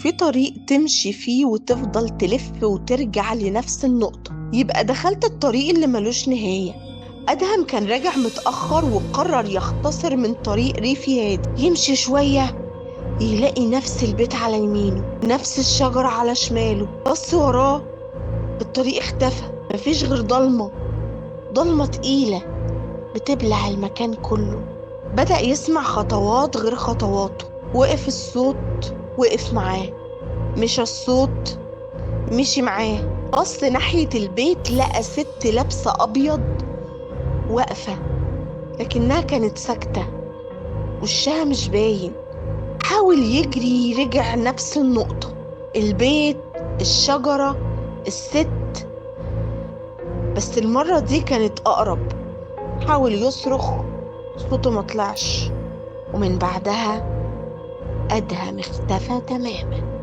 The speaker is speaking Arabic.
في طريق تمشي فيه وتفضل تلف وترجع لنفس النقطة، يبقى دخلت الطريق اللي ملوش نهاية. أدهم كان راجع متأخر وقرر يختصر من طريق ريفي هادي. يمشي شوية يلاقي نفس البيت على يمينه، نفس الشجرة على شماله. بص وراه، الطريق اختفى، مفيش غير ضلمة، ضلمة تقيلة بتبلع المكان كله. بدأ يسمع خطوات غير خطواته. وقف الصوت، وقف معاه. مشى الصوت، مشي معاه. بص ناحية البيت لقى ست لابسة أبيض واقفة، لكنها كانت ساكتة، وشها مش باين. حاول يجري، رجع نفس النقطة، البيت، الشجرة، الست، بس المرة دي كانت أقرب. حاول يصرخ، صوته مطلعش، ومن بعدها أدهم اختفى تماما.